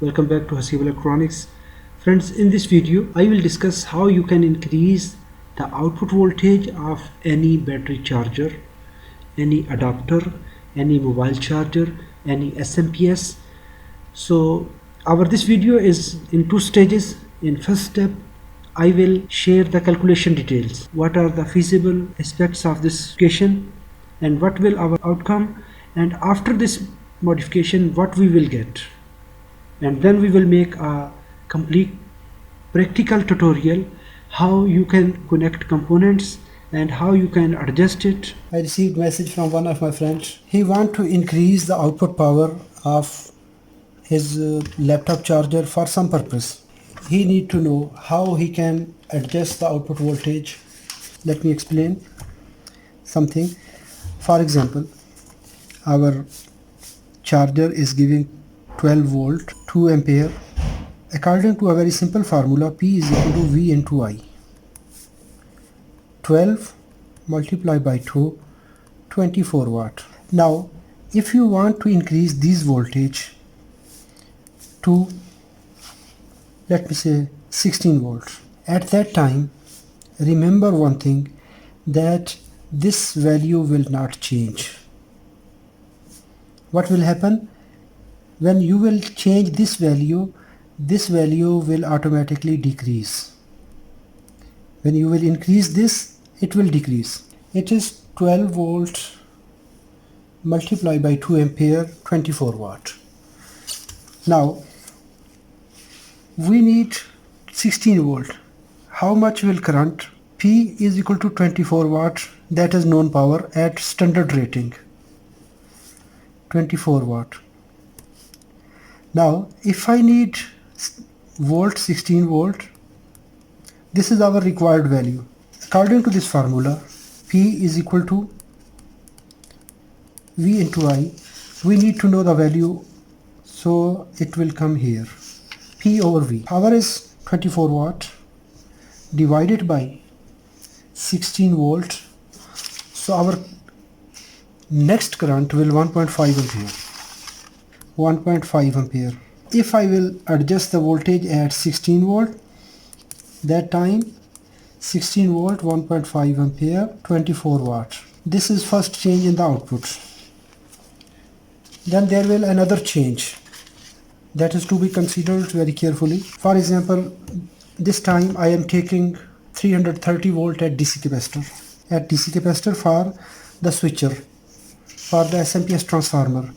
Welcome back to Haseeb Electronics. Friends, in this video I will discuss how you can increase the output voltage of any battery charger, any adapter, any mobile charger, any SMPS. So our this video is in two stages. In first step, I will share the calculation details. What are the feasible aspects of this application and what will our outcome, and after this modification what we will get. And then we will make a complete practical tutorial how you can connect components and how you can adjust it. I received message from one of my friends. He want to increase the output power of his laptop charger for some purpose. He need to know how he can adjust the output voltage. Let me explain something. For example, our charger is giving 12 volt 2 ampere. According to a very simple formula, P is equal to V into I. 12 multiplied by 2, 24 watt. Now if you want to increase this voltage to, let me say, 16 volts, at that time remember one thing, that this value will not change. What will happen? When you will change this value will automatically decrease. When you will increase this, it will decrease. It is 12 volt multiplied by 2 ampere, 24 watt. Now we need 16 volt. How much will current? P is equal to 24 watt, that is known power at standard rating, 24 watt. Now if I need volt, 16 volt, this is our required value. According to this formula, P is equal to V into I. We need to know the value, so it will come here, P over V. Power is 24 watt divided by 16 volt, so our next current will 1.5 ampere. 1.5 ampere. If I will adjust the voltage at 16 volt, that time 16 volt, 1.5 ampere, 24 watt. This is first change in the output. Then there will another change that is to be considered very carefully. For example, this time I am taking 330 volt at DC capacitor for the switcher, for the SMPS transformer,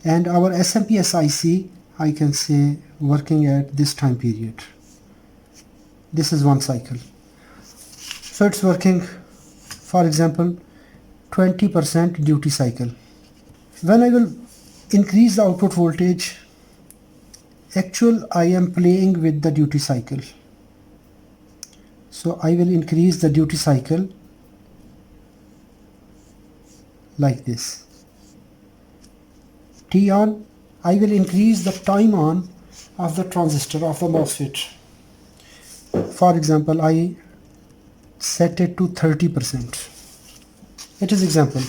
and our SMPS IC, I can say, working at this time period. This is one cycle, so it's working, for example, 20% duty cycle. When I will increase the output voltage, actual I am playing with the duty cycle, so I will increase the duty cycle like this. T on, I will increase the time on of the transistor, of the MOSFET. For example, I set it to 30%. It is example.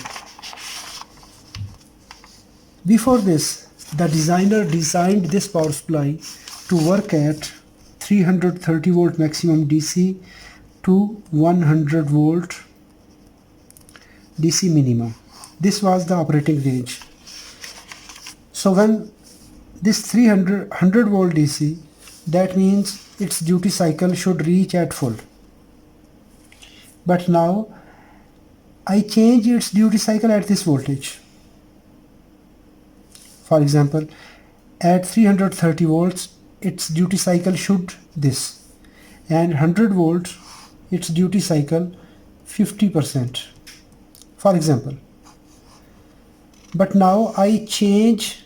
Before this, the designer designed this power supply to work at 330 volt maximum DC to 100 volt DC minimum. This was the operating range. So when this 100 volt DC, that means its duty cycle should reach at full. But now I change its duty cycle at this voltage. For example, at 330 volts, its duty cycle should this, and 100 volts, its duty cycle 50%. For example, but now I change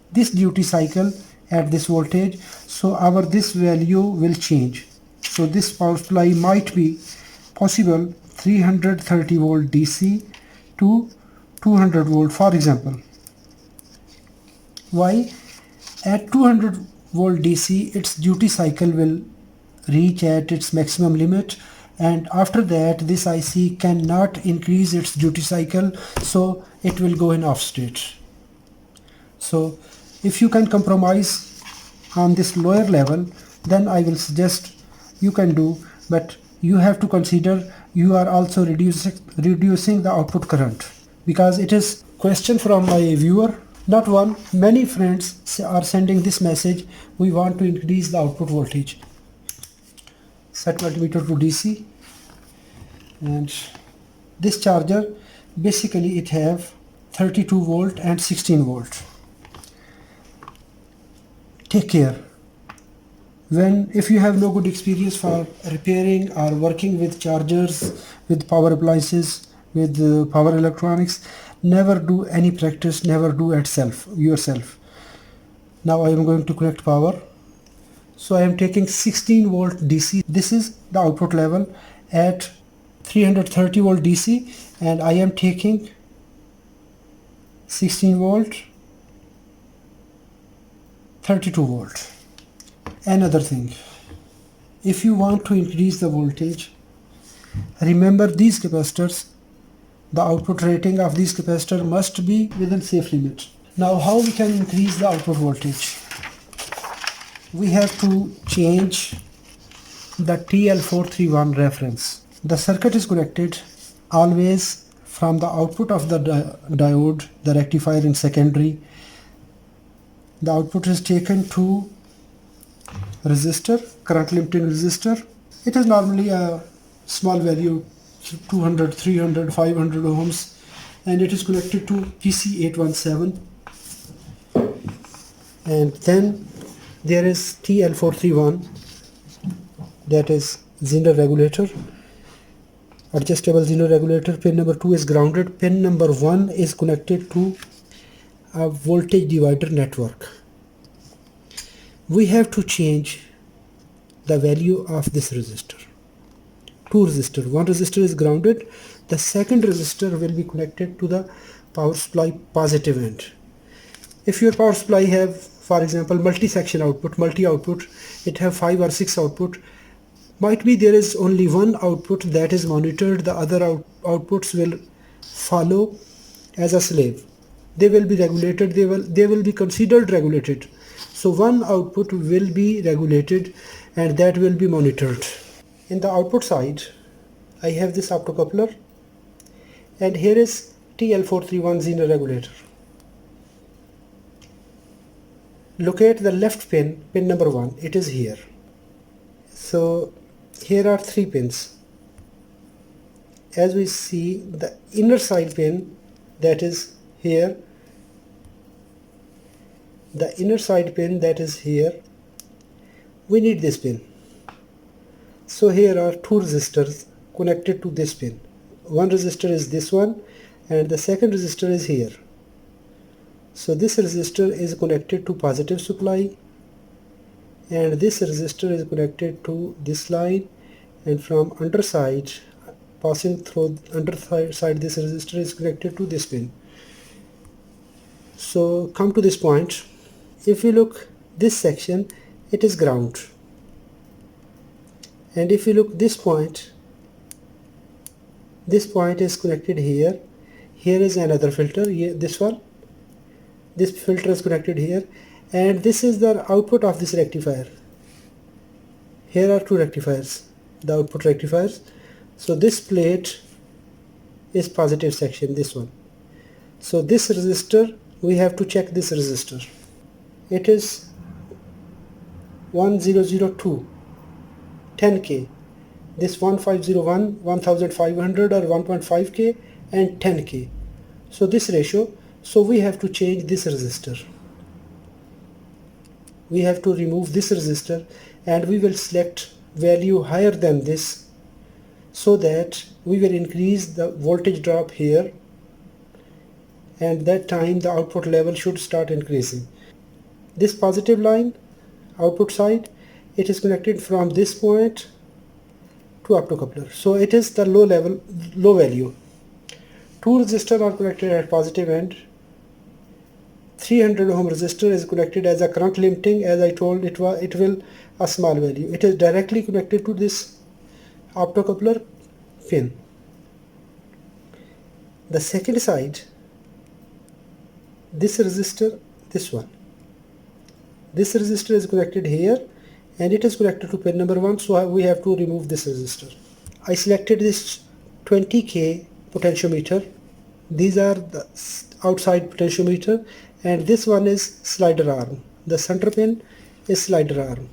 this duty cycle at this voltage, so our this value will change. So this power supply might be possible 330 volt DC to 200 volt, for example. Why? At 200 volt DC, its duty cycle will reach at its maximum limit, and after that this IC cannot increase its duty cycle, so it will go in off state. So if you can compromise on this lower level, then I will suggest you can do, but you have to consider you are also reducing the output current, because it is question from my viewer, not one, many friends are sending this message: we want to increase the output voltage. Set multimeter to DC, and this charger basically it have 32 volt and 16 volt. Take care. If you have no good experience for repairing or working with chargers, with power appliances, with power electronics, never do any practice, never do it yourself. Now I am going to connect power. So I am taking 16 volt DC. This is the output level at 330 volt DC, and I am taking 16 volt, 32 volt. Another thing, if you want to increase the voltage, remember these capacitors, the output rating of these capacitors must be within safe limit. Now how we can increase the output voltage? We have to change the TL431 reference. The circuit is connected always from the output of the diode, the rectifier in secondary. The output is taken to resistor, current limiting resistor. It is normally a small value, 200, 300, 500 ohms, and it is connected to PC817. And then there is TL431, that is Zener regulator, adjustable Zener regulator. Pin number 2 is grounded. Pin number 1 is connected to a voltage divider network. We have to change the value of this resistor. Two resistors. One resistor is grounded. The second resistor will be connected to the power supply positive end. If your power supply have, for example, multi-section output, multi-output, it have 5 or 6 output, might be there is only one output that is monitored, the other outputs will follow as a slave. They will be regulated, they will be considered regulated. So one output will be regulated and that will be monitored. In the output side, I have this optocoupler, and here is TL431 Zener regulator. Locate the left pin, pin number 1, it is here. So here are 3 pins. As we see, the inner side pin, that is here, the inner side pin, that is here, we need this pin. So here are 2 resistors connected to this pin. One resistor is this one and the second resistor is here. So this resistor is connected to positive supply and this resistor is connected to this line, and from underside, passing through underside, this resistor is connected to this pin. So come to this point. If you look this section, it is ground, and if you look this point is connected here. Here is another filter, here, this one, this filter is connected here, and this is the output of this rectifier. Here are 2 rectifiers, the output rectifiers. So this plate is positive section, this one. So this resistor, we have to check this resistor. It is 1002, 10K. This 1501, 1500 or 1.5K and 10K. So this ratio, so we have to change this resistor. We have to remove this resistor and we will select value higher than this, so that we will increase the voltage drop here, and that time the output level should start increasing. This positive line, output side, it is connected from this point to optocoupler. So it is the low value. 2 resistors are connected at positive end. 300 ohm resistor is connected as a current limiting. As I told, it will a small value. It is directly connected to this optocoupler pin. The second side, this resistor, this one, this resistor is connected here and it is connected to pin number 1, so we have to remove this resistor. I selected this 20K potentiometer. These are the outside potentiometer and this one is slider arm. The center pin is slider arm.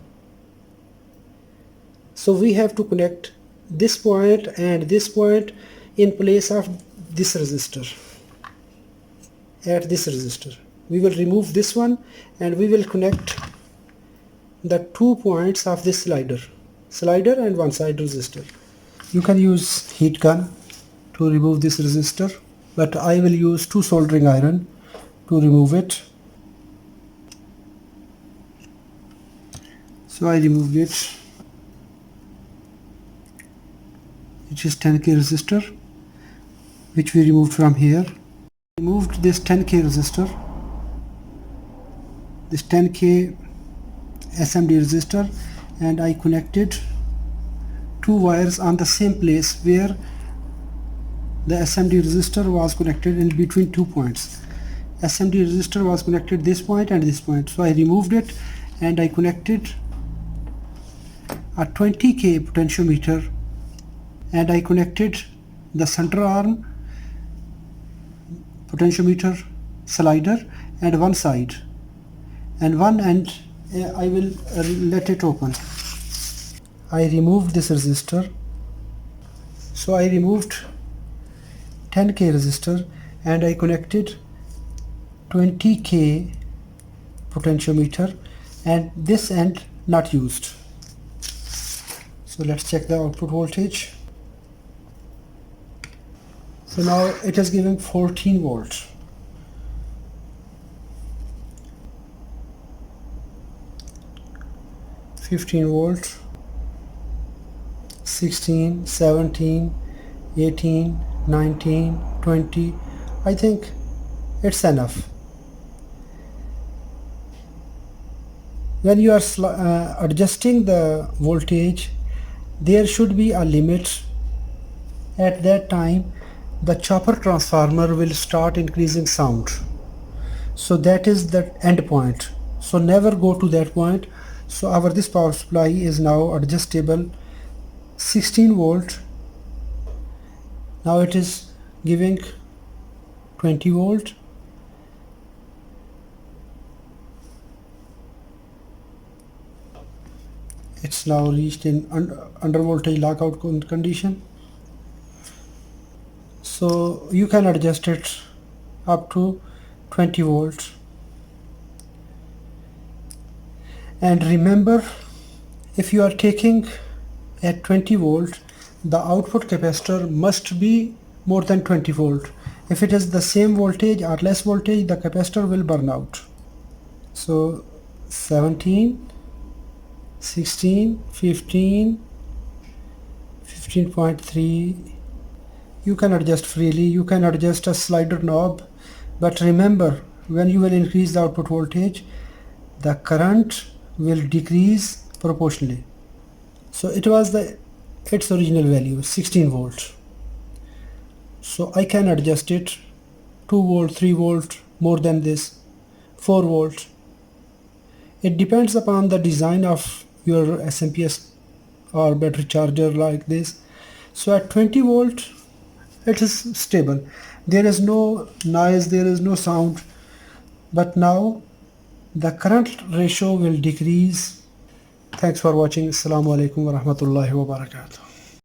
So we have to connect this point and this point in place of this resistor. At this resistor we will remove this one and we will connect the 2 points of this slider and one side resistor. You can use heat gun to remove this resistor, but I will use 2 soldering iron to remove it. So I removed it. It is 10K resistor which we removed from here. Removed this 10K resistor, this 10K SMD resistor, and I connected 2 wires on the same place where the SMD resistor was connected, in between 2 points. SMD resistor was connected this point and this point, so I removed it and I connected a 20K potentiometer and I connected the center arm potentiometer slider and one side, and one end I will let it open. I removed this resistor, so I removed 10K resistor and I connected 20K potentiometer and this end not used. So let's check the output voltage. So now it is giving 14 volts. $15, 16, 17, 18, 19, 20. I think it's enough. When you are adjusting the voltage, there should be a limit. At that time the chopper transformer will start increasing sound, so that is the end point, so never go to that point. So our this power supply is now adjustable, 16 volt. Now it is giving 20 volt. It's now reached in under voltage lockout condition. So you can adjust it up to 20 volts. And remember, if you are taking at 20 volt, the output capacitor must be more than 20 volt. If it is the same voltage or less voltage, the capacitor will burn out. So 17, 16, 15, 15.3. You can adjust freely. You can adjust a slider knob, but remember, when you will increase the output voltage, the current will decrease proportionally. So it was its original value 16 volts. So I can adjust it 2 volt, 3 volt, more than this, 4 volts. It depends upon the design of your SMPS or battery charger like this. So at 20 volt it is stable, there is no noise, there is no sound, but now the current ratio will decrease. Thanks for watching. Assalamu alaikum wa rahmatullahi wa barakatuh.